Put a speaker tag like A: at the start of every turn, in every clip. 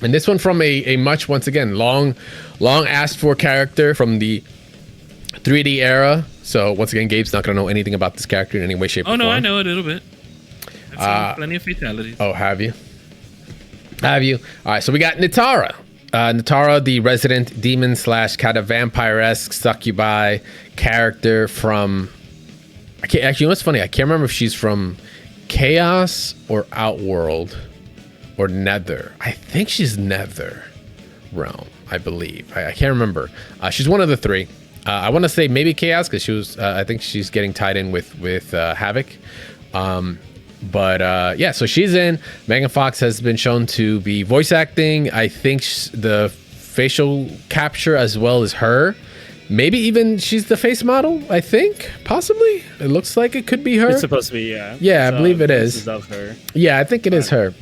A: And this one from a much, once again, long asked for character from the 3D era. So once again, Gabe's not gonna know anything about this character in any way, shape, or form.
B: Oh no, I know a little bit. I've seen plenty of fatalities.
A: Oh, have you? Have you? All right, so we got Nitara. Nitara, the resident demon / kind of vampire-esque succubi character from... Actually, you know what's funny? I can't remember if she's from Chaos or Outworld or Nether. I think she's Nether realm, I believe. I can't remember. She's one of the three. I want to say maybe Chaos because she was... I think she's getting tied in with Havoc. But yeah, so she's in. Megan Fox has been shown to be voice acting. I think the facial capture as well as her. Maybe even she's the face model, I think. Possibly. It looks like it could be her.
C: It's supposed to be, yeah.
A: Yeah, I believe it is.
C: Of her.
A: Yeah, I think it is her.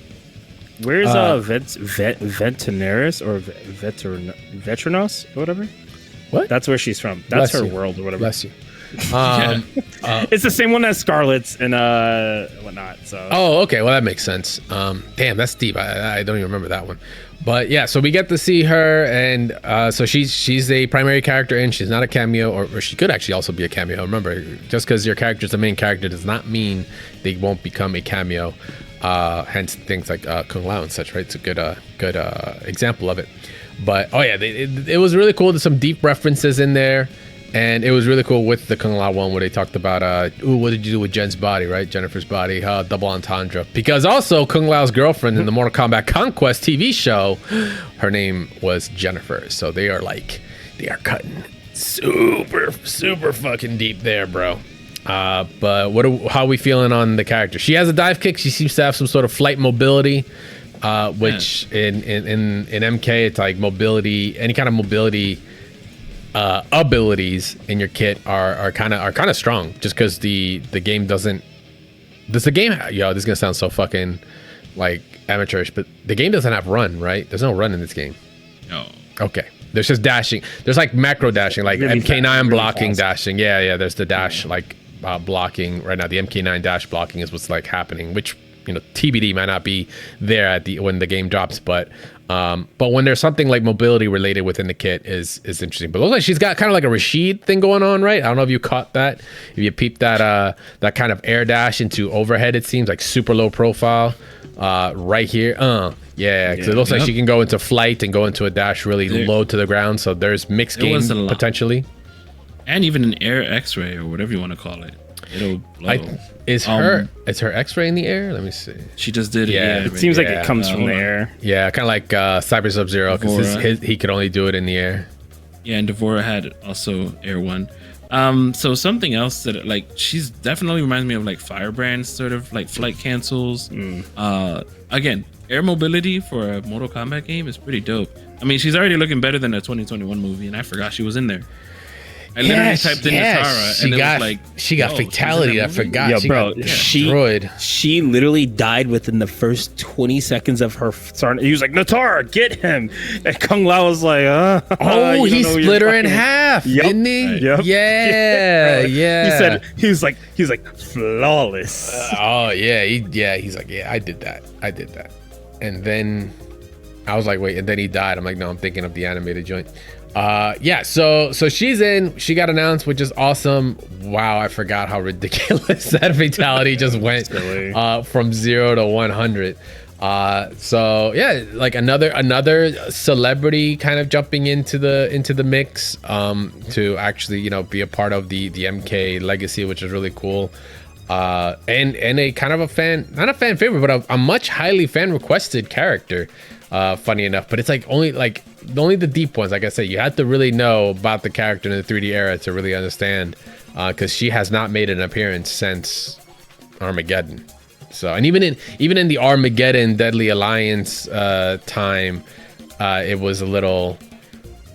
C: Where's Ventinaris or Veterinos or whatever?
A: What?
C: That's where she's from. That's her world or whatever.
A: Bless you.
C: It's the same one as Scarlet's and whatnot. So.
A: Oh, okay. Well, that makes sense. Damn, that's deep. I don't even remember that one. But yeah, so we get to see her, and so she's a primary character, and she's not a cameo, or she could actually also be a cameo. Remember, just because your character's the main character does not mean they won't become a cameo. Hence things like Kung Lao and such, right? It's a good example of it. But oh yeah, it was really cool. There's some deep references in there. And it was really cool with the Kung Lao one where they talked about, what did you do with Jen's body, right? Jennifer's body, double entendre. Because also Kung Lao's girlfriend in the Mortal Kombat Conquest TV show, her name was Jennifer. So they are cutting super, super fucking deep there, bro. But how are we feeling on the character? She has a dive kick. She seems to have some sort of flight mobility, which in MK, it's like mobility, any kind of mobility abilities in your kit are kind of strong, just because the game doesn't. This is gonna sound so fucking like amateurish, but the game doesn't have run, right? There's no run in this game.
B: No.
A: Okay. There's just dashing. There's like macro dashing, like
C: really
A: MK9 blocking
C: fast.
A: dashing. Yeah. There's the dash blocking right now. The MK9 dash blocking is what's like happening, which TBD might not be there when the game drops, but when there's something like mobility related within the kit is interesting. But it looks like she's got kind of like a Rashid thing going on, right? I don't know if you caught that. If you peeped that kind of air dash into overhead, it seems like super low profile right here. Yeah, because it looks like she can go into flight and go into a dash really low to the ground. So there's mixed game potentially.
B: And even an air X-ray or whatever you want to call it. It'll blow.
A: Is her X-ray in the air? Let me see.
B: She just did it.
A: Yeah,
C: it seems like it comes from the air.
A: Yeah, kind of like Cyber Sub-Zero, because he could only do it in the air.
B: Yeah, and Devora had also air one. So something else that she's definitely reminds me of like Firebrand, sort of like flight cancels. Again, air mobility for a Mortal Kombat game is pretty dope. I mean, she's already looking better than a 2021 movie, and I forgot she was in there. I literally typed in Nitara, and it was like
A: she got fatality. I forgot.
C: Yo, bro, she literally died within the first 20 seconds of her starting. He was like, Nitara, get him. And Kung Lao was like,
A: he split her in half, didn't he?
C: Yep.
A: Yeah.
C: He was like flawless.
A: He's like, I did that. And then I was like, wait, and then he died. I'm like, no, I'm thinking of the animated joint. So she's in. She got announced, which is awesome. Wow, I forgot how ridiculous that fatality just went from 0 to 100. So yeah, like another celebrity kind of jumping into the mix to actually be a part of the MK legacy, which is really cool. And a kind of not a fan favorite, but a much highly fan requested character. Funny enough, but it's like only the deep ones. Like I said, you have to really know about the character in the 3D era to really understand, because she has not made an appearance since Armageddon. So, and even in the Armageddon Deadly Alliance time, it was a little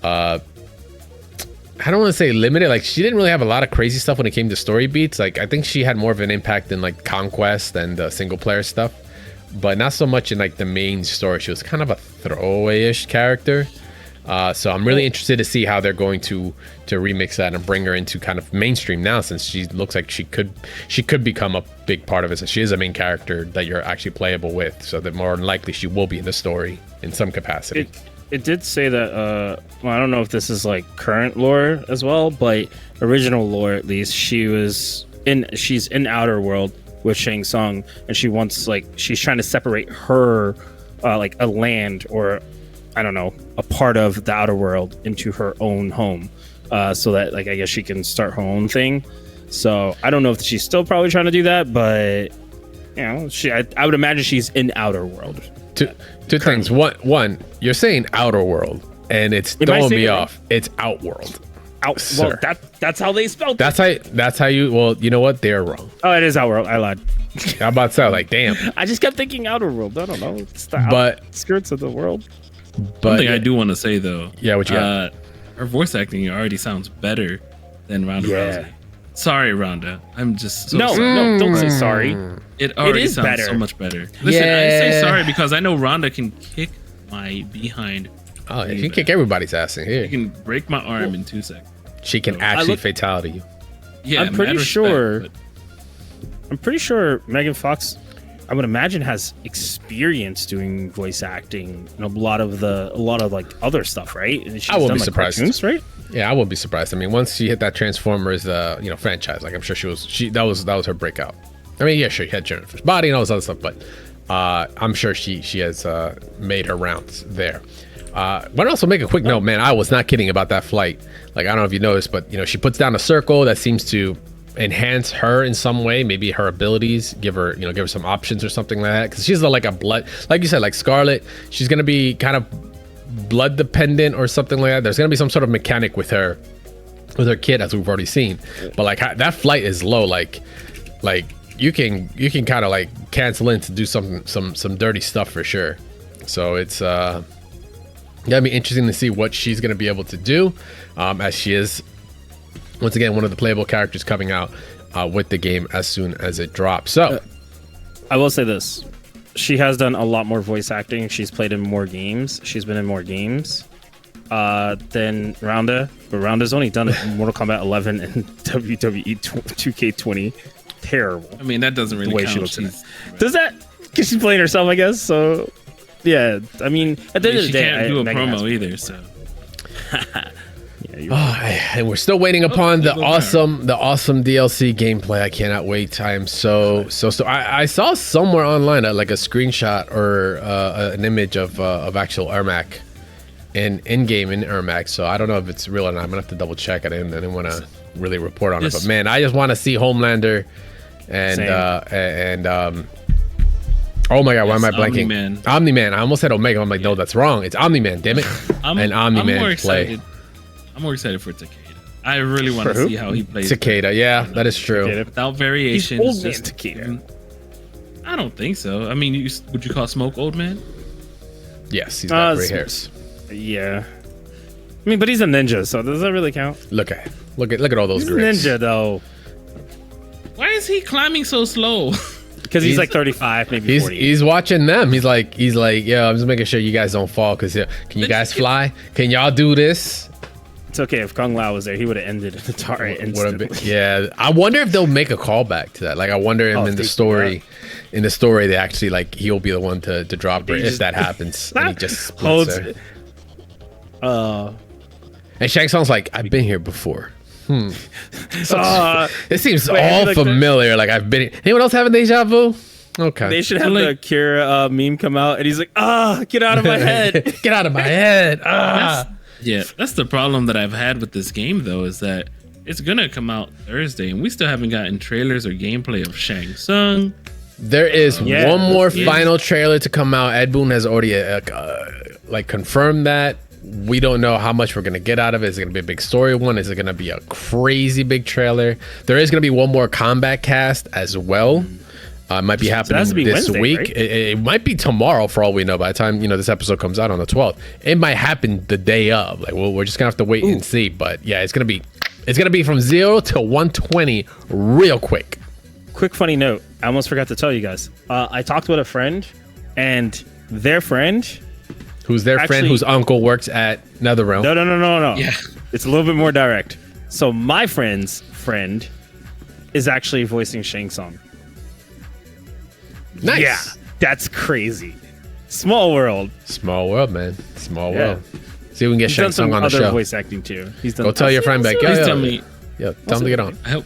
A: I don't want to say limited. Like, she didn't really have a lot of crazy stuff when it came to story beats. Like, I think she had more of an impact in like Conquest and the single player stuff, but not so much in like the main story. She was kind of a throwaway-ish character. So I'm really interested to see how they're going to remix that and bring her into kind of mainstream now, since she looks like she could become a big part of it. So she is a main character that you're actually playable with. So that more than likely she will be in the story in some capacity.
C: It did say that. Well, I don't know if this is like current lore as well, but original lore at least, she's in Outer World with Shang Tsung, and she's trying to separate her like a land, or I don't know, a part of the Outer World into her own home, so that like I guess she can start her own thing. So I don't know if she's still probably trying to do that, but you know, I would imagine she's in Outer World.
A: Two things. One, you're saying Outer World, and it's throwing me off. It's Outworld.
C: Well, that's how they spelled it.
A: That's how you. Well, you know what? They're wrong.
C: Oh, it is Outworld. I lied.
A: I'm about to say, like, damn.
C: I just kept thinking Outer World. I don't know. It's the outskirts of the world.
B: One thing I do want to say though.
A: Yeah, what you got?
B: Her voice acting already sounds better than Ronda Rousey. Sorry, Rhonda. I'm just so sorry.
C: No, don't say sorry.
B: It already sounds
C: better.
B: so much better. Listen, I say sorry because I know Rhonda can kick my behind.
A: Oh, you can kick everybody's ass in here.
B: You can break my arm in 2 seconds.
A: She can actually fatality you.
B: Yeah,
C: I'm pretty sure Megan Fox, I would imagine, has experience doing voice acting and a lot of like other stuff, right? She's
A: I won't
C: done,
A: be
C: like,
A: surprised.
C: cartoons, right?
A: Yeah, I wouldn't be surprised. I mean, once she hit that Transformers, franchise, like I'm sure that was her breakout. I mean, yeah, sure, she had Jennifer's body and all this other stuff, but I'm sure she has made her rounds there. But also make a quick note, man. I was not kidding about that flight. Like, I don't know if you noticed, but she puts down a circle that seems to enhance her in some way, maybe her abilities, give her some options or something like that. Because she's like a blood, like you said, like Scarlet. She's gonna be kind of blood dependent or something like that. There's gonna be some sort of mechanic with her kid, as we've already seen. But like that flight is low. Like you can kind of like cancel in to do some dirty stuff for sure. So it's gonna be interesting to see what she's gonna be able to do, as she is once again one of the playable characters coming out with the game as soon as it drops. So
C: I will say this. She has done a lot more voice acting. She's played in more games. She's been in more games than Ronda. But Ronda's only done it in Mortal Kombat 11 and WWE 2K20. Terrible.
B: I mean, that doesn't really count.
C: She looks Does that? Because she's playing herself, I guess. So, yeah. I mean, at the end of the day,
B: she can't do a promo either. So.
A: And we're still waiting upon the awesome DLC gameplay. I cannot wait. I am so. I saw somewhere online like a screenshot or an image of actual Ermac in game in Ermac. So I don't know if it's real or not. I'm gonna have to double check it, and I didn't want to really report on it. But man, I just want to see Homelander and oh my god, why am I blanking? Omni-Man. I almost said Omega. I'm like, no, that's wrong. It's Omni-Man. Damn it. And Omni-Man play.
B: I'm more excited for Takeda. I really want to see how he plays.
A: Takeda, yeah, that is true.
B: Without variations.
C: He's old man Takeda.
B: I don't think so. I mean, would you call Smoke old man?
A: Yes, he's got gray hairs.
C: Yeah. I mean, but he's a ninja, so does that really count?
A: Look at all those
C: he's
A: grays.
C: Ninja though.
B: Why is he climbing so slow?
C: Because he's like 35, maybe 40.
A: He's watching them. He's like, yeah, I'm just making sure you guys don't fall. Because can you guys fly? Can y'all do this?
C: It's okay. If Kung Lao was there, he would have ended Nitara instantly.
A: Yeah, I wonder if they'll make a callback to that. Like, I wonder in the story, they actually like he'll be the one to drop her if that happens, and he just splits her. And Shang Tsung's like, I've been here before. It seems all familiar. Like I've been. Anyone else having deja vu? Okay.
C: They should have the Kira meme come out, and he's like, get out of my head.
A: Get out of my head.
B: Yeah, that's the problem that I've had with this game, though, is that it's gonna come out Thursday, and we still haven't gotten trailers or gameplay of Shang Tsung.
A: There is one more final trailer to come out. Ed Boon has already confirmed that. We don't know how much we're gonna get out of it. Is it gonna be a big story one? Is it gonna be a crazy big trailer? There is gonna be one more combat cast as well. It might be happening this Wednesday, week. Right? It might be tomorrow, for all we know. By the time this episode comes out on the 12th, it might happen the day of. Like, we're just gonna have to wait and see. But yeah, it's gonna be from 0 to 120 real quick.
C: Quick funny note: I almost forgot to tell you guys. I talked with a friend, and their friend
A: Who's their friend
C: Actually-
A: whose uncle works at NetherRealm.
C: No.
B: Yeah.
C: It's a little bit more direct. So my friend's friend is actually voicing Shang Tsung.
A: Nice.
C: Yeah, that's crazy. Small world.
A: Small world, man. Small
C: Yeah.
A: world. See if we can get
C: He's
A: Shang
C: done some
A: Tsung on the
C: other
A: show.
C: voice acting too. He's done.
A: Go tell your friend back.
B: Please
A: Yo,
B: tell me.
A: tell him to get on.
B: I hope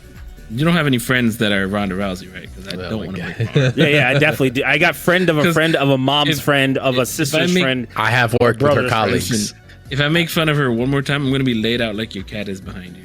B: you don't have any friends that are Ronda Rousey, right? Because I
A: Oh
B: don't
A: my
B: want to
A: God.
B: break my heart.
C: Yeah, I definitely do. I got friend of a
B: 'Cause
C: friend of a mom's
B: if-
C: friend of a
B: if I
C: sister's
B: make-
C: friend.
A: I have worked with her
C: Brother's
A: colleagues.
B: Listen, if I make fun of her one more time, I'm gonna be laid out like your cat is behind you.